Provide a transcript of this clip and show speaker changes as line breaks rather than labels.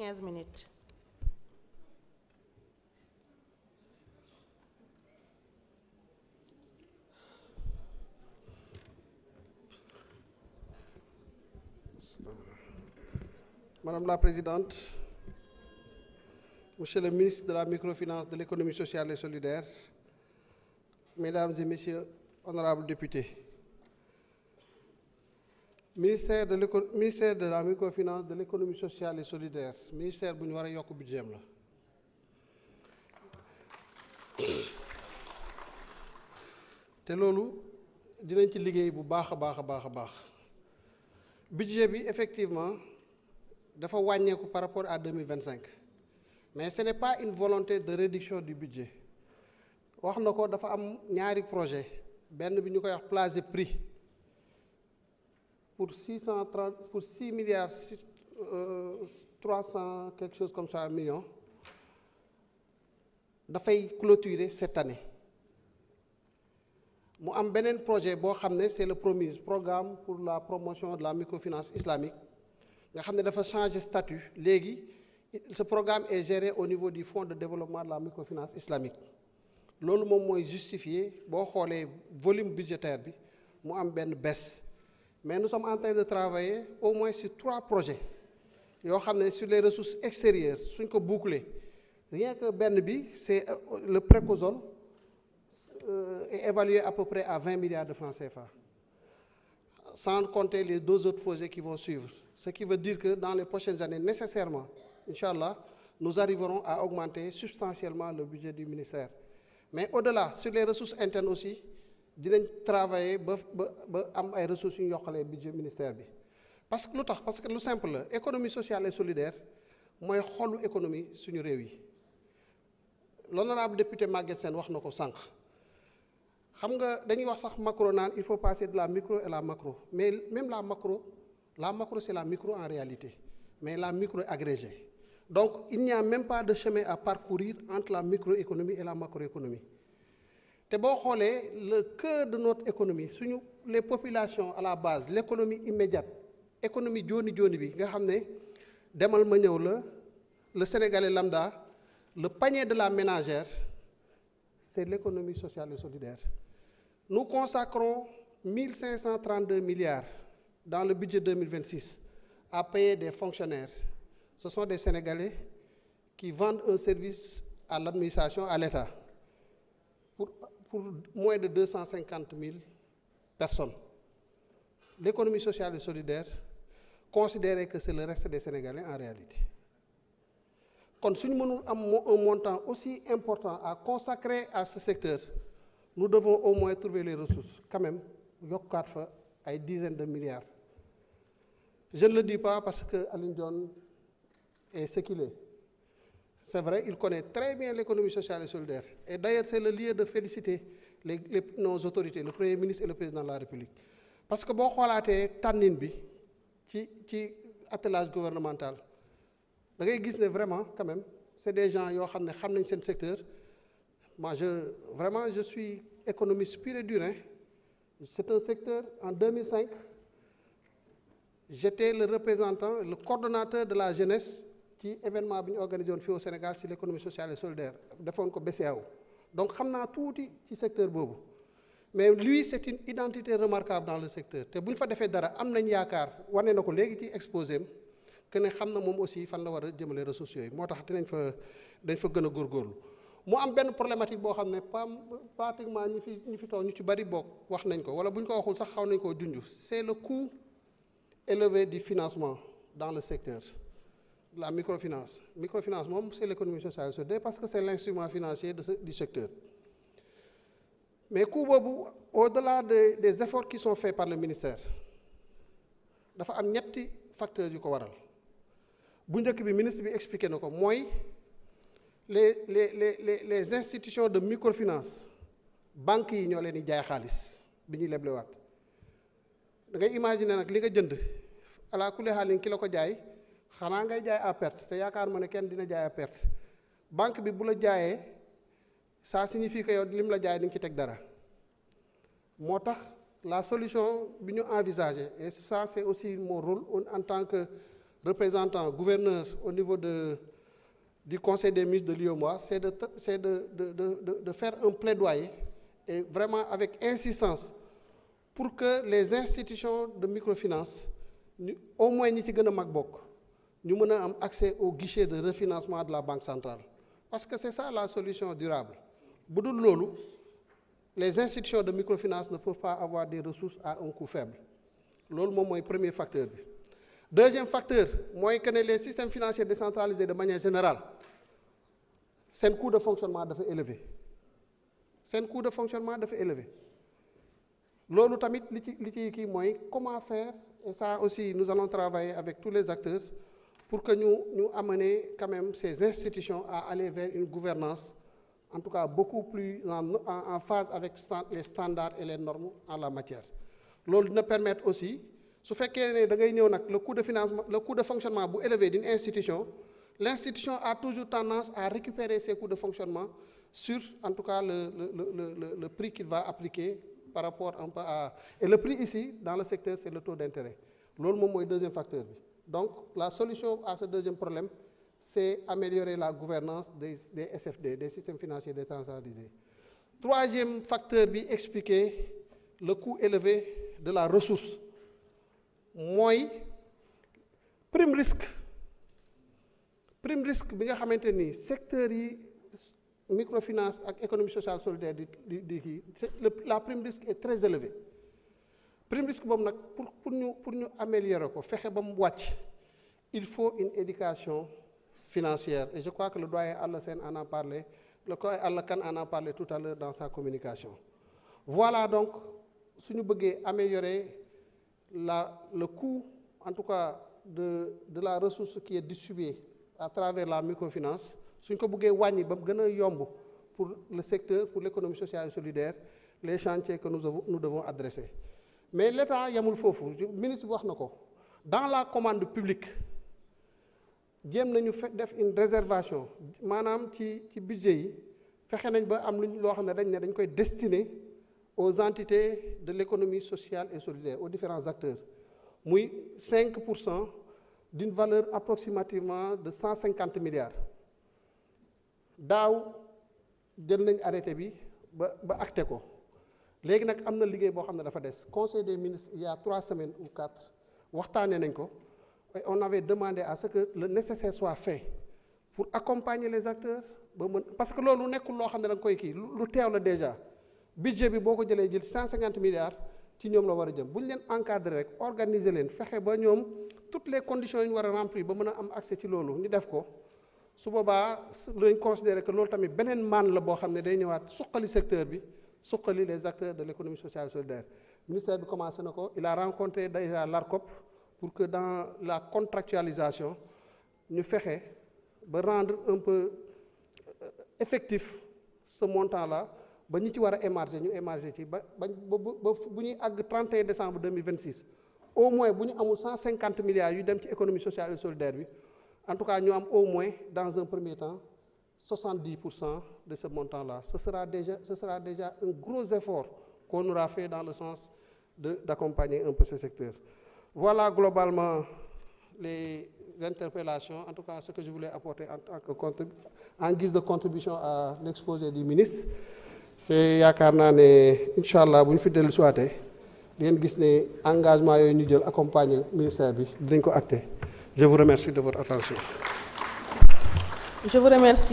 15 minutes.
Madame la Présidente, Monsieur le ministre de la Microfinance, de l'économie sociale et solidaire, Mesdames et Messieurs, honorables députés, ministère de la Microfinance, de l'économie sociale et solidaire, ministère bu ñu war a yokk budget la te loolu dinañ ci liggéey bu baax a baax. Budget bi effectivement dafa wàññeeku par rapport à 2025 mais ce n'est pas une volonté de réduction du budget wax na ko dafa am ñaari projet benn bi ñu koy wax Placer Prix pour 6 milliards 300 quelque chose comme ça millions dafay clôturer cette année mu am beneen projet boo xam ne c'est le programme pour la promotion de la microfinance islamique nga xam ne dafa changer statut léegi ce programme est géré au niveau du fonds de développement de la microfinance islamique loolu moom mooy justifier boo xoolee volume budgétaire bi mu am benn baisse mais nous sommes en train de travailler au moins sur 3 projets yoo xam ne sur les ressources extérieures suñ ko boucler rien que benn bi c'est le Précosol est évalué à peu près à 20 milliards de francs CFA sans compter les 2 autres projets qui vont suivre ce qui veut dire que dans les prochaines années nécessairement Inch'Allah nous arriverons à augmenter substantiellement le budget du ministère mais au-delà sur les ressources internes aussi dinañ travailler ba am ay ressources yu ñu yokkalee budget ministère bi parce que lu simple la économie sociale et solidaire mooy xolu économie suñu réew yi l'honorable député Maguette Sène wax na ko sànq xam nga dañuy wax sax macro naan il faut passer de la micro et la macro mais même la macro c'est la micro en réalité mais la micro est agrégée donc il n'y a même pas de chemin à parcourir entre la microéconomie et la macroéconomie te boo xoolee le cœur de notre économie suñu les populations à la base l'économie immédiate économie jooni bi nga xam ne demal ma ñëw la le sénégalais lambda le panier de la ménagère c'est l'économie sociale et solidaire nous consacrons 1532 milliards dans le budget 2026 à payer des fonctionnaires ce sont des Sénégalais qui vendent un service à l'administration, à l'État pour moins de 250 000 personnes. L'économie sociale et solidaire considère que c'est le reste des Sénégalais en réalité. Quand si nous avons un montant aussi important à consacrer à ce secteur, nous devons au moins trouver les ressources, quand même, yokkaat fa ay dizaines de milliards. Je ne le dis pas parce que Alioune Dione est ce qu'il est. C'est vrai, il connaît très bien l'économie sociale et solidaire. Et d'ailleurs, c'est le lieu de féliciter nos autorités, le Premier ministre et le Président de la République. Parce que boo xoolaatee tànnin bi ci attelage gouvernemental da ngay gis ne vraiment quand même c'est des gens yoo xam ne xam nañ seen secteur. Moi, je suis économiste pur et dur. C'est un secteur, en 2005, j'étais le représentant, le coordonnateur de la jeunesse ci événement bi ñu organisé fii au Sénégal sur l'économie sociale et solidaire defoon ko BCEAO donc xam naa tuuti ci secteur boobu mais lui c'est une identité remarquable dans le secteur te bu ñu fa defee dara am nañ yaakaar wane na ko léegi ci exposé am que ne xam na moom aussi fan la war a jëmale ressources yooyu moo tax dañ fa gën a góorgóorlu mu am benn problématique boo xam ne pratiquement ñi fi toog ñu ci bari bokk wax nañ ko wala bu ñu ko waxul sax xaw nañ koo junj c'est le coût élevé du financement dans le secteur de la microfinance moom c'est l'économie sociale et solidaire parce que c'est l'instrument financier du secteur mais coût boobu au-delà des efforts qui sont faits par le ministère dafa am ñetti facteurs yu ko waral bu njëkk bi ministre bi expliqué na ko mooy les institutions de microfinance banques yi ñoo leen di jaay xaalis bi ñuy leblewaat da ngay imaginer nag li nga jënd ala kulli xaalin ki la ko jaay xanaa ngay jaay à perte te yaakaar ma ne kenn dina jaay à perte banque bi bu la jaayee ça signifie que yow lim la jaay di nga ci teg dara moo tax la solution bi ñu envisagé et ça c'est aussi mon rôle en tant que représentant, gouverneur au niveau du Conseil des ministres de l'UEMOA, c'est de faire un plaidoyer, et vraiment avec insistance, pour que les institutions de microfinance, au moins ñi ci gën a mag bokk, ñu mën a am accès au guichet de refinancement de la Banque centrale. Parce que c'est ça la solution durable. Bu dul loolu, les institutions de microfinance ne peuvent pas avoir des ressources à un coût faible. Loolu moom mooy premier facteur bi. Deuxième facteur mooy que les systèmes financiers décentralisés de manière générale, seen coût de fonctionnement dafa élevé. Seen coût de fonctionnement dafa élevé. Loolu tamit li ci kii mooy comment faire, et ça aussi nous allons travailler avec tous les acteurs pour que ñu amener quand même ces institutions à aller vers une gouvernance en tout cas beaucoup plus en phase avec les standards et les normes en la matière. Loolu dina permettre aussi su fekkee ne da ngay ñëw nag le coût de financement, le coût de fonctionnement bu élevé d'une institution, l'institution a toujours tendance à récupérer ses coûts de fonctionnement sur en tout cas le prix qu'il va appliquer par rapport un peu à... Et le prix ici, dans le secteur, c'est le taux d'intérêt. Loolu moom mooy deuxième facteur bi. Donc, la solution à ce deuxième problème, c'est améliorer la gouvernance des SFD, des systèmes financiers décentralisés. Troisième facteur bi, expliquer le coût élevé de la ressource. Mooy prime risque bi nga xamante ni secteur yi microfinance ak économie sociale solidaire la prime risque est très élevée. Prime risque boobu nag pour ñu améliorer ko fexe ba mu wàcc, il faut une éducation financière, et je crois que le doyen Alla Sène en a parlé, le doyen Alla Kane en a parlé tout à l'heure dans sa communication. Voilà donc suñu bëggee améliorer le coût en tout cas de la ressource qui est distribuée à travers la microfinance. Suñ ko bëggee wàññi ba mu gën a yomb pour le secteur, pour l'économie sociale et solidaire, les chantiers que nous devons adresser. Mais l'État yamul foofu, ministre bi wax na ko, dans la commande publique jéem nañu def une réservation maanaam ci budget yi fexe nañ ba am loo xam ne dañ koy destiner aux entités de l'économie sociale et solidaire, aux différents acteurs, muy 5% d'une valeur approximativement de 150 milliards. Daaw jël nañ arrêté bi ba acté ko léegi nag am na liggéey boo xam ne dafa des. Conseil des ministres il y a 3 semaines ou 4 waxtaanee nañ ko, et on avait demandé à ce que le nécessaire soit fait pour accompagner les acteurs ba mën, parce que loolu nekkul loo xam ne da nga koy kii lu teew la déjà. Budget bi boo ko jëlee jël 150 milliards ci ñoom la war a jëm bu ñu leen encadrer rek organiser leen fexe ba ñoom toutes les conditions yi ñu war a remplir ba mën a am accès ci loolu ñu def ko. Su boobaa dañ considérer que loolu tamit beneen maan la boo xam ne day ñëwaat suqali secteur bi, suqali les acteurs de l'économie sociale et solidaire. Ministère bi commencé na ko, il a rencontré déjà l'ARCOP pour que dans la contractualisation ñu fexe ba rendre un peu effectif ce montant-là, ba ñi ci war a émarger ñu émarger ci ba bu ñuy àgg 31 décembre 2026 au moins bu ñu amul 150 milliards yu dem ci économie sociale et solidaire bi. En tout cas, nous avons au moins, dans un premier temps, 70% de ce montant-là. Ce sera déjà un gros effort qu'on aura fait dans le sens d'accompagner un peu ce secteur. Voilà globalement les interpellations, en tout cas ce que je voulais apporter en guise de contribution à l'exposé du ministre. C'est yaakaar naa ne incha allah bu ñu fi dellu siwaatee di ngeen gis ne engagement yooyu ñu jël accompagner ministère bi dinañ ko acté. Je vous remercie de votre attention.
Je vous remercie.